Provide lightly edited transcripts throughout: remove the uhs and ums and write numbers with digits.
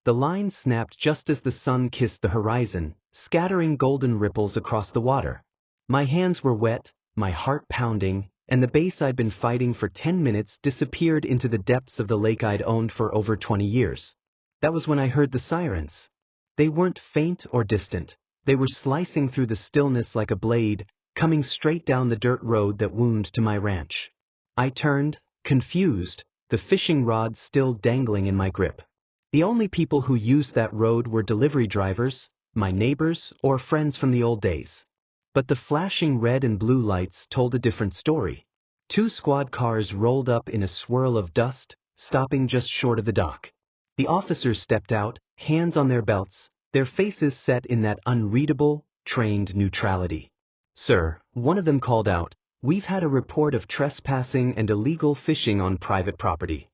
The line snapped just as the sun kissed the horizon, scattering golden ripples across the water. My hands were wet, my heart pounding, and the base I'd been fighting for 10 minutes disappeared into the depths of the lake I'd owned for over 20 years. That was when I heard the sirens. They weren't faint or distant. They were slicing through the stillness like a blade, coming straight down the dirt road that wound to my ranch. I turned, confused, the fishing rod still dangling in my grip. The only people who used that road were delivery drivers, my neighbors, or friends from the old days. But the flashing red and blue lights told a different story. 2 squad cars rolled up in a swirl of dust, stopping just short of the dock. The officers stepped out, hands on their belts, their faces set in that unreadable, trained neutrality. "Sir," one of them called out, "we've had a report of trespassing and illegal fishing on private property."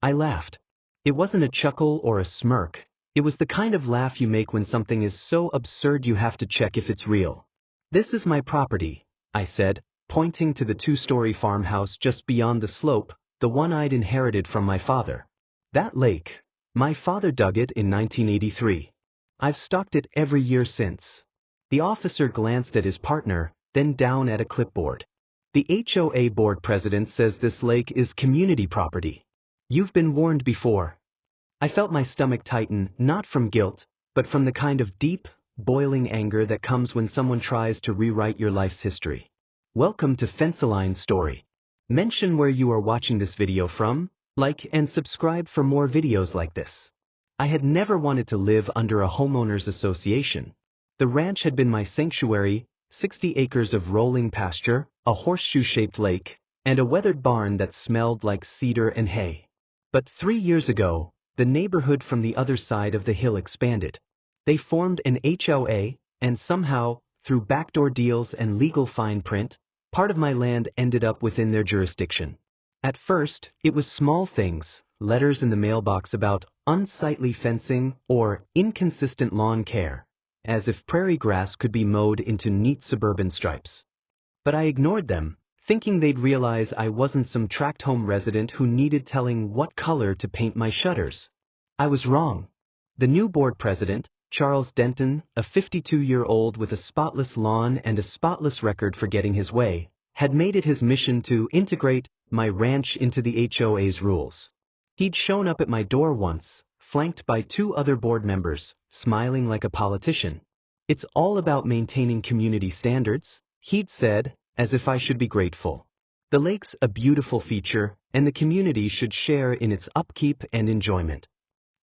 I laughed. It wasn't a chuckle or a smirk. It was the kind of laugh you make when something is so absurd you have to check if it's real. "This is my property," I said, pointing to the 2-story farmhouse just beyond the slope, the one I'd inherited from my father. "That lake, my father dug it in 1983. I've stocked it every year since." The officer glanced at his partner, then down at a clipboard. "The HOA board president says this lake is community property. You've been warned before." I felt my stomach tighten, not from guilt, but from the kind of deep, boiling anger that comes when someone tries to rewrite your life's history. Welcome to Fenceline Story. Mention where you are watching this video from, like and subscribe for more videos like this. I had never wanted to live under a homeowners association. The ranch had been my sanctuary, 60 acres of rolling pasture, a horseshoe-shaped lake, and a weathered barn that smelled like cedar and hay. But 3 years ago, the neighborhood from the other side of the hill expanded. They formed an HOA, and somehow, through backdoor deals and legal fine print, part of my land ended up within their jurisdiction. At first, it was small things, letters in the mailbox about unsightly fencing or inconsistent lawn care, as if prairie grass could be mowed into neat suburban stripes. But I ignored them, thinking they'd realize I wasn't some tract home resident who needed telling what color to paint my shutters. I was wrong. The new board president, Charles Denton, a 52-year-old with a spotless lawn and a spotless record for getting his way, had made it his mission to integrate my ranch into the HOA's rules. He'd shown up at my door once, flanked by 2 other board members, smiling like a politician. "It's all about maintaining community standards," he'd said, as if I should be grateful. "The lake's a beautiful feature, and the community should share in its upkeep and enjoyment."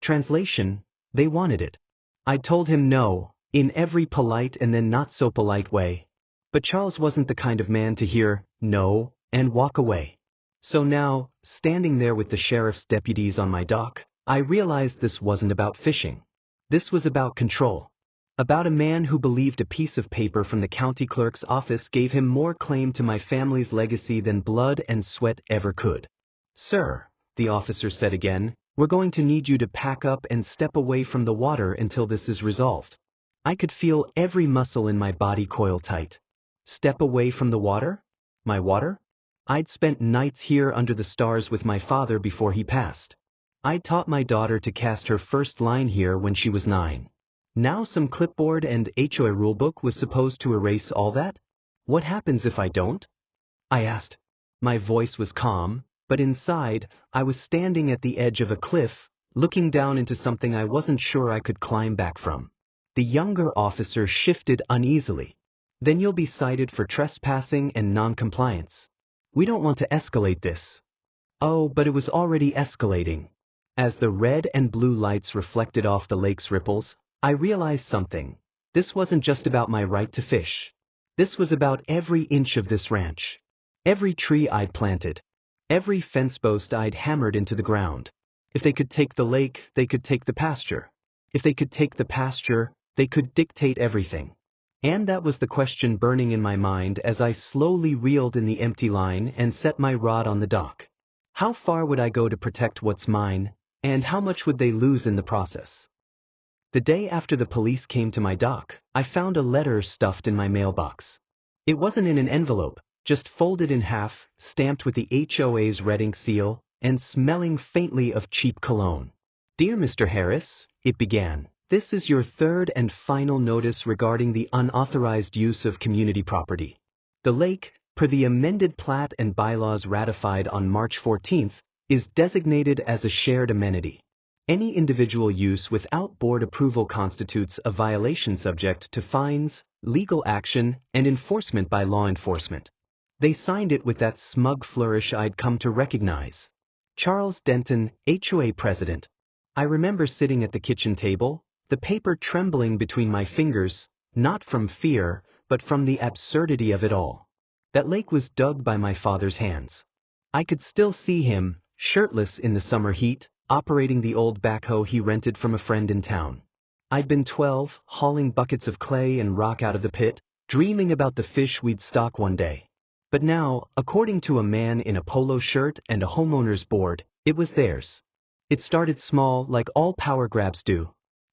Translation: they wanted it. I told him no, in every polite and then not so polite way. But Charles wasn't the kind of man to hear no and walk away. So now, standing there with the sheriff's deputies on my dock, I realized this wasn't about fishing. This was about control. About a man who believed a piece of paper from the county clerk's office gave him more claim to my family's legacy than blood and sweat ever could. "Sir," the officer said again, "we're going to need you to pack up and step away from the water until this is resolved." I could feel every muscle in my body coil tight. Step away from the water? My water? I'd spent nights here under the stars with my father before he passed. I'd taught my daughter to cast her first line here when she was 9. Now some clipboard and HOA rulebook was supposed to erase all that? What happens if I don't? I asked. My voice was calm, but inside, I was standing at the edge of a cliff, looking down into something I wasn't sure I could climb back from. The younger officer shifted uneasily. "Then you'll be cited for trespassing and non-compliance. We don't want to escalate this." Oh, but it was already escalating. As the red and blue lights reflected off the lake's ripples, I realized something. This wasn't just about my right to fish. This was about every inch of this ranch. Every tree I'd planted. Every fence post I'd hammered into the ground. If they could take the lake, they could take the pasture. If they could take the pasture, they could dictate everything. And that was the question burning in my mind as I slowly reeled in the empty line and set my rod on the dock. How far would I go to protect what's mine, and how much would they lose in the process? The day after the police came to my dock, I found a letter stuffed in my mailbox. It wasn't in an envelope, just folded in half, stamped with the HOA's red ink seal, and smelling faintly of cheap cologne. "Dear Mr. Harris," it began, "this is your third and final notice regarding the unauthorized use of community property. The lake, per the amended plat and bylaws ratified on March 14th, is designated as a shared amenity. Any individual use without board approval constitutes a violation subject to fines, legal action, and enforcement by law enforcement." They signed it with that smug flourish I'd come to recognize. Charles Denton, HOA president. I remember sitting at the kitchen table, the paper trembling between my fingers, not from fear, but from the absurdity of it all. That lake was dug by my father's hands. I could still see him, shirtless in the summer heat, operating the old backhoe he rented from a friend in town. I'd been 12, hauling buckets of clay and rock out of the pit, dreaming about the fish we'd stock one day. But now, according to a man in a polo shirt and a homeowners board, it was theirs. It started small, like all power grabs do.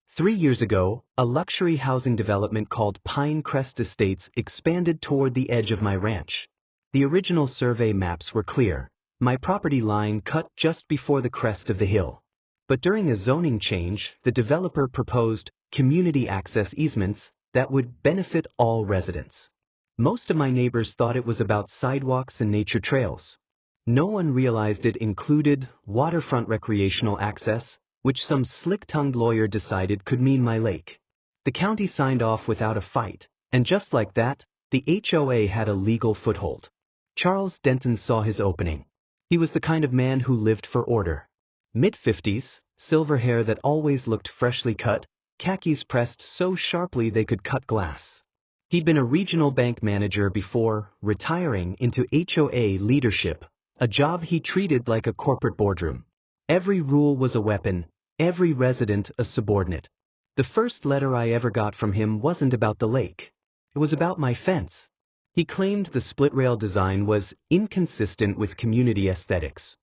3 years ago, a luxury housing development called Pine Crest Estates expanded toward the edge of my ranch. The original survey maps were clear, my property line cut just before the crest of the hill. But during a zoning change, the developer proposed community access easements that would benefit all residents. Most of my neighbors thought it was about sidewalks and nature trails. No one realized it included waterfront recreational access, which some slick-tongued lawyer decided could mean my lake. The county signed off without a fight, and just like that, the HOA had a legal foothold. Charles Denton saw his opening. He was the kind of man who lived for order. Mid-50s, silver hair that always looked freshly cut, khakis pressed so sharply they could cut glass. He'd been a regional bank manager before retiring into HOA leadership, a job he treated like a corporate boardroom. Every rule was a weapon, every resident a subordinate. The first letter I ever got from him wasn't about the lake. It was about my fence. He claimed the split rail design was inconsistent with community aesthetics.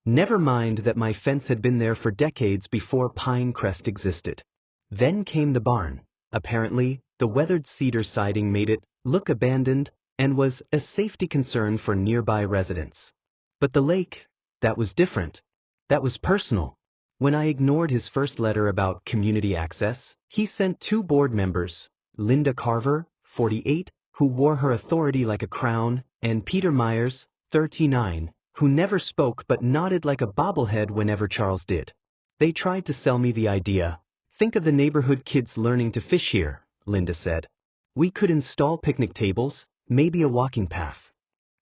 Never mind that my fence had been there for decades before Pine Crest existed. Then came the barn. Apparently, the weathered cedar siding made it look abandoned and was a safety concern for nearby residents. But the lake, that was different. That was personal. When I ignored his first letter about community access, he sent 2 board members, Linda Carver, 48, who wore her authority like a crown, and Peter Myers, 39, who never spoke but nodded like a bobblehead whenever Charles did. They tried to sell me the idea. "Think of the neighborhood kids learning to fish here," Linda said. "We could install picnic tables, maybe a walking path."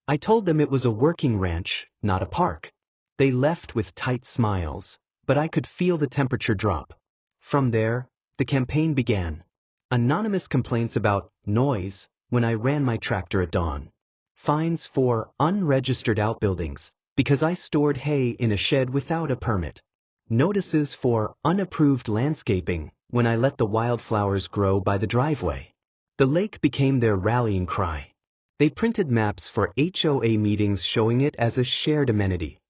I told them it was a working ranch, not a park. They left with tight smiles, but I could feel the temperature drop. From there, the campaign began. Anonymous complaints about noise when I ran my tractor at dawn. Fines for unregistered outbuildings because I stored hay in a shed without a permit. Notices for unapproved landscaping when I let the wildflowers grow by the driveway. The lake became their rallying cry. They printed maps for HOA meetings showing it as a shared amenity.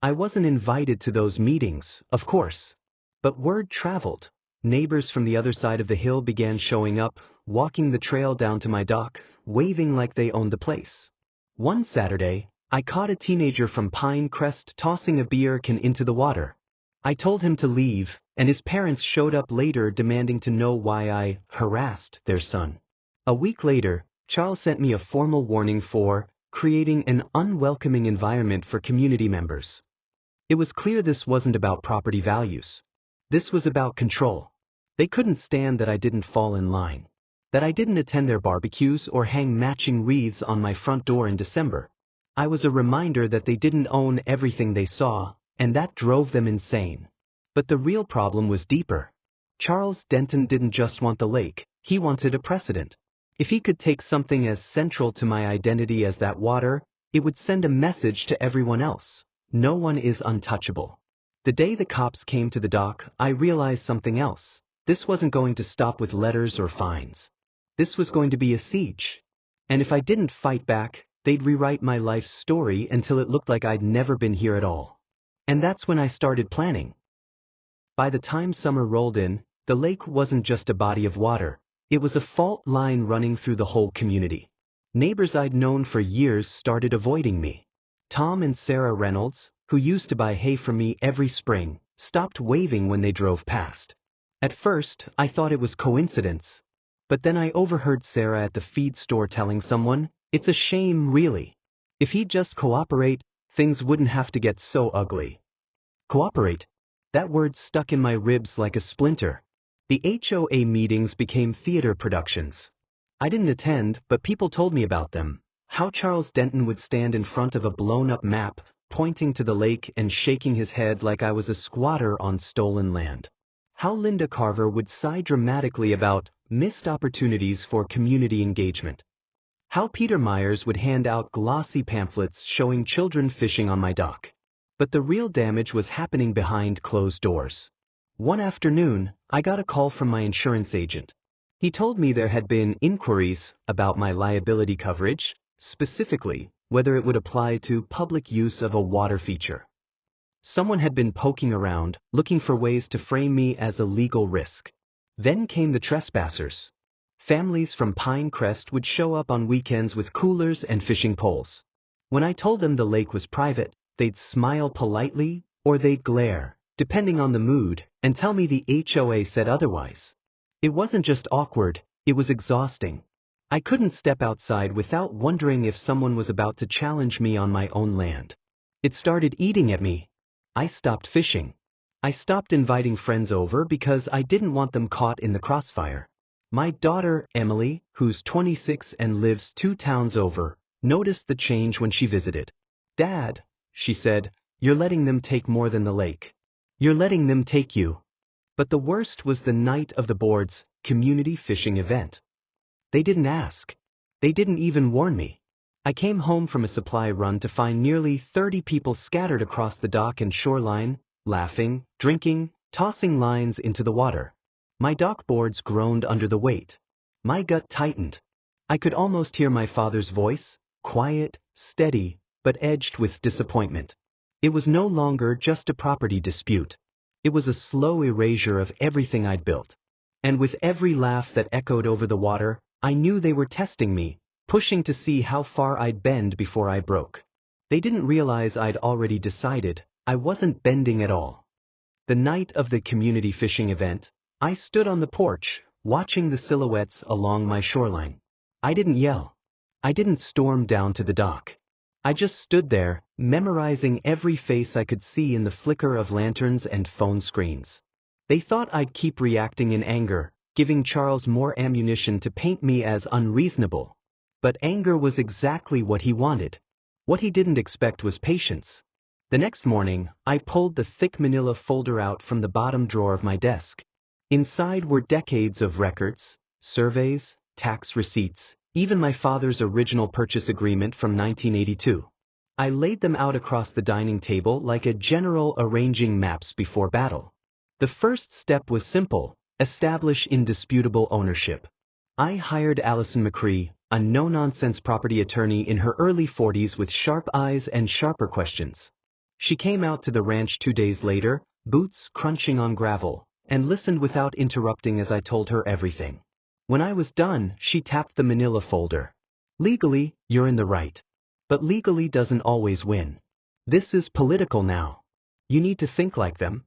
I wasn't invited to those meetings, of course. But word traveled. Neighbors from the other side of the hill began showing up, walking the trail down to my dock, waving like they owned the place. One Saturday, I caught a teenager from Pine Crest tossing a beer can into the water. I told him to leave, and his parents showed up later demanding to know why I harassed their son. A week later, Charles sent me a formal warning for creating an unwelcoming environment for community members. It was clear this wasn't about property values. This was about control. They couldn't stand that I didn't fall in line, that I didn't attend their barbecues or hang matching wreaths on my front door in December. I was a reminder that they didn't own everything they saw, and that drove them insane. But the real problem was deeper. Charles Denton didn't just want the lake, he wanted a precedent. If he could take something as central to my identity as that water, it would send a message to everyone else. No one is untouchable. The day the cops came to the dock, I realized something else. This wasn't going to stop with letters or fines. This was going to be a siege. And if I didn't fight back, they'd rewrite my life's story until it looked like I'd never been here at all. And that's when I started planning. By the time summer rolled in, the lake wasn't just a body of water. It was a fault line running through the whole community. Neighbors I'd known for years started avoiding me. Tom and Sarah Reynolds, who used to buy hay from me every spring, stopped waving when they drove past. At first, I thought it was coincidence. But then I overheard Sarah at the feed store telling someone, "It's a shame, really. If he'd just cooperate, things wouldn't have to get so ugly." Cooperate? That word stuck in my ribs like a splinter. The HOA meetings became theater productions. I didn't attend, but people told me about them. How Charles Denton would stand in front of a blown-up map, pointing to the lake and shaking his head like I was a squatter on stolen land. How Linda Carver would sigh dramatically about missed opportunities for community engagement. How Peter Myers would hand out glossy pamphlets showing children fishing on my dock. But the real damage was happening behind closed doors. One afternoon, I got a call from my insurance agent. He told me there had been inquiries about my liability coverage, specifically whether it would apply to public use of a water feature. Someone had been poking around, looking for ways to frame me as a legal risk. Then came the trespassers. Families from Pinecrest would show up on weekends with coolers and fishing poles. When I told them the lake was private, they'd smile politely, or they'd glare, depending on the mood, and tell me the HOA said otherwise. It wasn't just awkward, it was exhausting. I couldn't step outside without wondering if someone was about to challenge me on my own land. It started eating at me. I stopped fishing. I stopped inviting friends over because I didn't want them caught in the crossfire. My daughter, Emily, who's 26 and lives 2 towns over, noticed the change when she visited. "Dad," she said, "you're letting them take more than the lake. You're letting them take you." But the worst was the night of the board's community fishing event. They didn't ask. They didn't even warn me. I came home from a supply run to find nearly 30 people scattered across the dock and shoreline, laughing, drinking, tossing lines into the water. My dock boards groaned under the weight. My gut tightened. I could almost hear my father's voice, quiet, steady, but edged with disappointment. It was no longer just a property dispute. It was a slow erasure of everything I'd built. And with every laugh that echoed over the water, I knew they were testing me, pushing to see how far I'd bend before I broke. They didn't realize I'd already decided I wasn't bending at all. The night of the community fishing event, I stood on the porch, watching the silhouettes along my shoreline. I didn't yell. I didn't storm down to the dock. I just stood there, memorizing every face I could see in the flicker of lanterns and phone screens. They thought I'd keep reacting in anger, giving Charles more ammunition to paint me as unreasonable. But anger was exactly what he wanted. What he didn't expect was patience. The next morning, I pulled the thick manila folder out from the bottom drawer of my desk. Inside were decades of records, surveys, tax receipts, even my father's original purchase agreement from 1982. I laid them out across the dining table like a general arranging maps before battle. The first step was simple: establish indisputable ownership. I hired Allison McCree, a no-nonsense property attorney in her early 40s with sharp eyes and sharper questions. She came out to the ranch 2 days later, boots crunching on gravel, and listened without interrupting as I told her everything. When I was done, she tapped the manila folder. "Legally, you're in the right. But legally doesn't always win. This is political now. You need to think like them."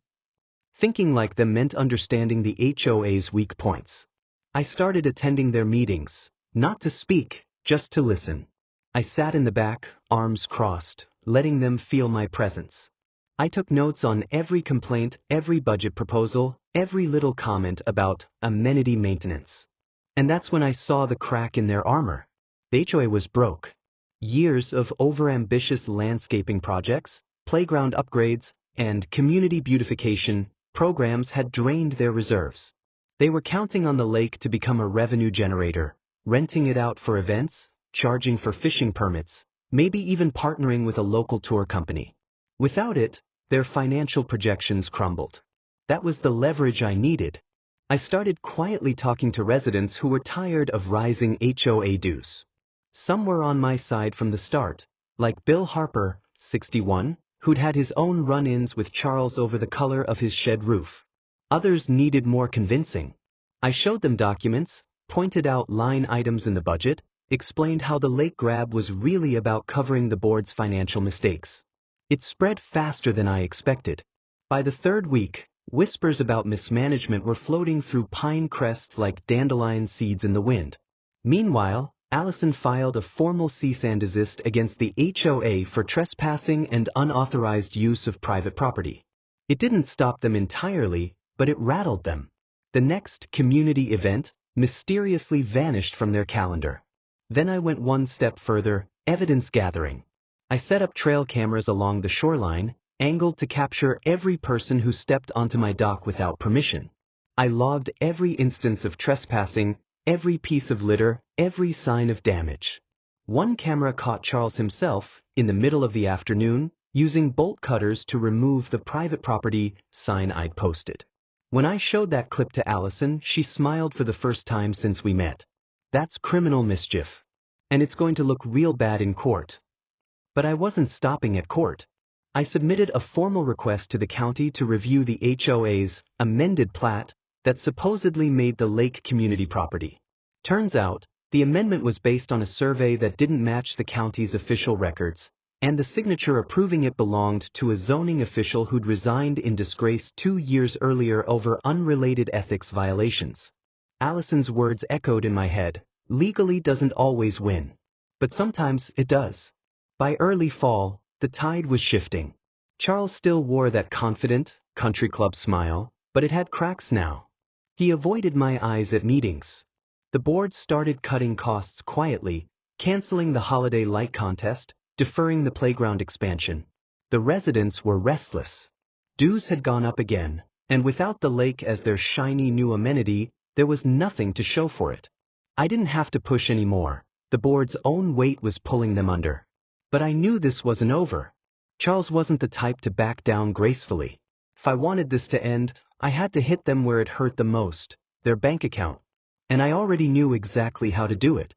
Thinking like them meant understanding the HOA's weak points. I started attending their meetings, not to speak, just to listen. I sat in the back, arms crossed, letting them feel my presence. I took notes on every complaint, every budget proposal, every little comment about amenity maintenance. And that's when I saw the crack in their armor. The HOA was broke. Years of overambitious landscaping projects, playground upgrades, and community beautification programs had drained their reserves. They were counting on the lake to become a revenue generator, renting it out for events, charging for fishing permits, maybe even partnering with a local tour company. Without it, their financial projections crumbled. That was the leverage I needed. I started quietly talking to residents who were tired of rising HOA dues. Some were on my side from the start, like Bill Harper, 61, who'd had his own run-ins with Charles over the color of his shed roof. Others needed more convincing. I showed them documents, pointed out line items in the budget, explained how the lake grab was really about covering the board's financial mistakes. It spread faster than I expected. By the third week, whispers about mismanagement were floating through Pinecrest like dandelion seeds in the wind. Meanwhile, Allison filed a formal cease and desist against the HOA for trespassing and unauthorized use of private property. It didn't stop them entirely, but it rattled them. The next community event mysteriously vanished from their calendar. Then I went one step further, evidence gathering. I set up trail cameras along the shoreline, angled to capture every person who stepped onto my dock without permission. I logged every instance of trespassing, every piece of litter, every sign of damage. One camera caught Charles himself, in the middle of the afternoon, using bolt cutters to remove the private property sign I'd posted. When I showed that clip to Allison, she smiled for the first time since we met. That's criminal mischief. And it's going to look real bad in court. But I wasn't stopping at court. I submitted a formal request to the county to review the HOA's amended plat that supposedly made the lake community property. Turns out, the amendment was based on a survey that didn't match the county's official records, and the signature approving it belonged to a zoning official who'd resigned in disgrace 2 years earlier over unrelated ethics violations. Allison's words echoed in my head, legally doesn't always win. But sometimes it does. By early fall, the tide was shifting. Charles still wore that confident, country club smile, but it had cracks now. He avoided my eyes at meetings. The board started cutting costs quietly, canceling the holiday light contest, deferring the playground expansion. The residents were restless. Dues had gone up again, and without the lake as their shiny new amenity, there was nothing to show for it. I didn't have to push anymore. The board's own weight was pulling them under. But I knew this wasn't over. Charles wasn't the type to back down gracefully. If I wanted this to end, I had to hit them where it hurt the most, their bank account. And I already knew exactly how to do it.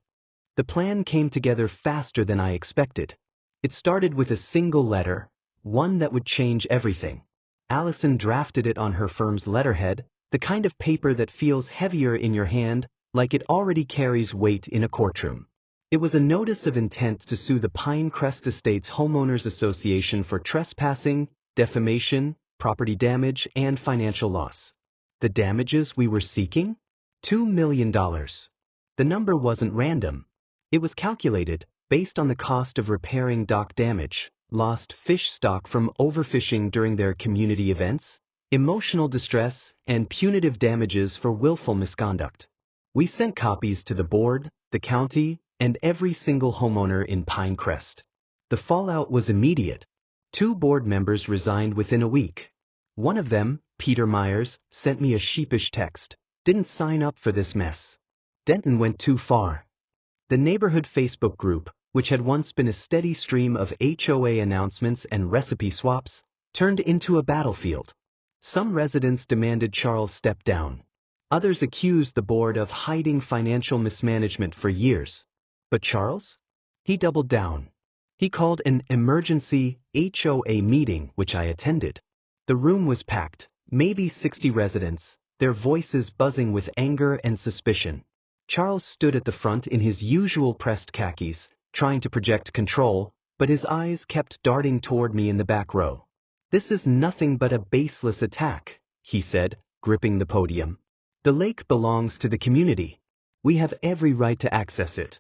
The plan came together faster than I expected. It started with a single letter, one that would change everything. Allison drafted it on her firm's letterhead, the kind of paper that feels heavier in your hand, like it already carries weight in a courtroom. It was a notice of intent to sue the Pinecrest Estates Homeowners Association for trespassing, defamation, property damage, and financial loss. The damages we were seeking? $2 million. The number wasn't random. It was calculated, based on the cost of repairing dock damage, lost fish stock from overfishing during their community events, emotional distress, and punitive damages for willful misconduct. We sent copies to the board, the county, and every single homeowner in Pinecrest. The fallout was immediate. 2 board members resigned within a week. One of them, Peter Myers, sent me a sheepish text. Didn't sign up for this mess. Denton went too far. The neighborhood Facebook group, which had once been a steady stream of HOA announcements and recipe swaps, turned into a battlefield. Some residents demanded Charles step down. Others accused the board of hiding financial mismanagement for years. But Charles? He doubled down. He called an emergency HOA meeting, which I attended. The room was packed, maybe 60 residents, their voices buzzing with anger and suspicion. Charles stood at the front in his usual pressed khakis, trying to project control, but his eyes kept darting toward me in the back row. "This is nothing but a baseless attack," he said, gripping the podium. "The lake belongs to the community. We have every right to access it."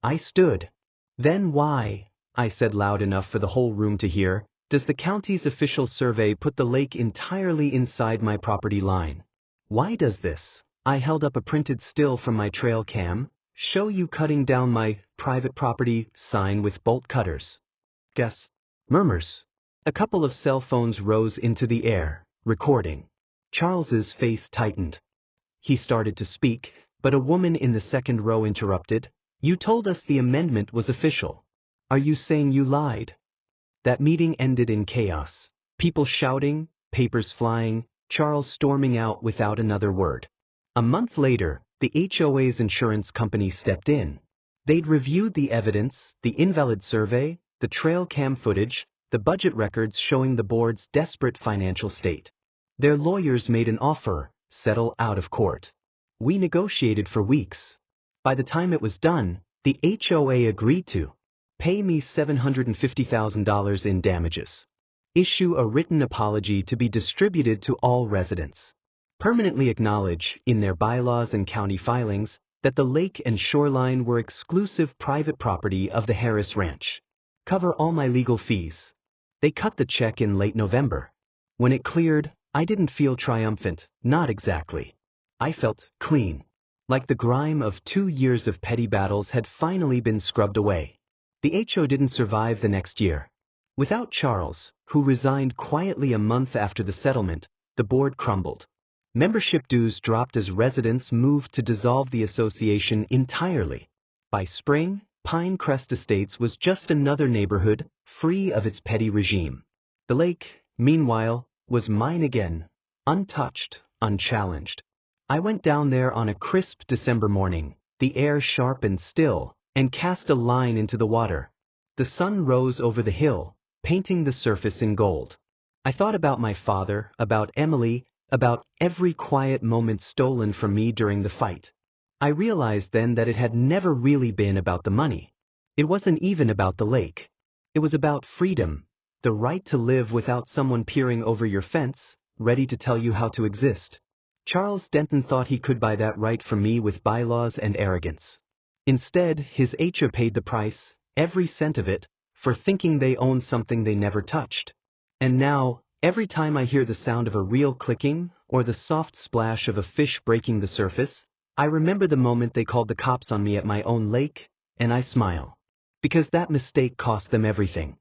I stood. "Then why," I said loud enough for the whole room to hear, "does the county's official survey put the lake entirely inside my property line? Why does this?" I held up a printed still from my trail cam, "show you cutting down my private property sign with bolt cutters?" Guess. Murmurs. A couple of cell phones rose into the air, recording. Charles's face tightened. He started to speak, but a woman in the second row interrupted. "You told us the amendment was official. Are you saying you lied?" That meeting ended in chaos. People shouting, papers flying, Charles storming out without another word. A month later, the HOA's insurance company stepped in. They'd reviewed the evidence, the invalid survey, the trail cam footage, the budget records showing the board's desperate financial state. Their lawyers made an offer, settle out of court. We negotiated for weeks. By the time it was done, the HOA agreed to pay me $750,000 in damages. Issue a written apology to be distributed to all residents. Permanently acknowledge, in their bylaws and county filings, that the lake and shoreline were exclusive private property of the Harris Ranch. Cover all my legal fees. They cut the check in late November. When it cleared, I didn't feel triumphant, not exactly. I felt clean. Like the grime of 2 years of petty battles had finally been scrubbed away. The HO didn't survive the next year. Without Charles, who resigned quietly a month after the settlement, the board crumbled. Membership dues dropped as residents moved to dissolve the association entirely. By spring, Pinecrest Estates was just another neighborhood, free of its petty regime. The lake, meanwhile, was mine again, untouched, unchallenged. I went down there on a crisp December morning, the air sharp and still, and cast a line into the water. The sun rose over the hill, painting the surface in gold. I thought about my father, about Emily, about every quiet moment stolen from me during the fight. I realized then that it had never really been about the money. It wasn't even about the lake. It was about freedom, the right to live without someone peering over your fence, ready to tell you how to exist. Charles Denton thought he could buy that right from me with bylaws and arrogance. Instead, his HO paid the price, every cent of it, for thinking they owned something they never touched. And now, every time I hear the sound of a reel clicking, or the soft splash of a fish breaking the surface, I remember the moment they called the cops on me at my own lake, and I smile. Because that mistake cost them everything.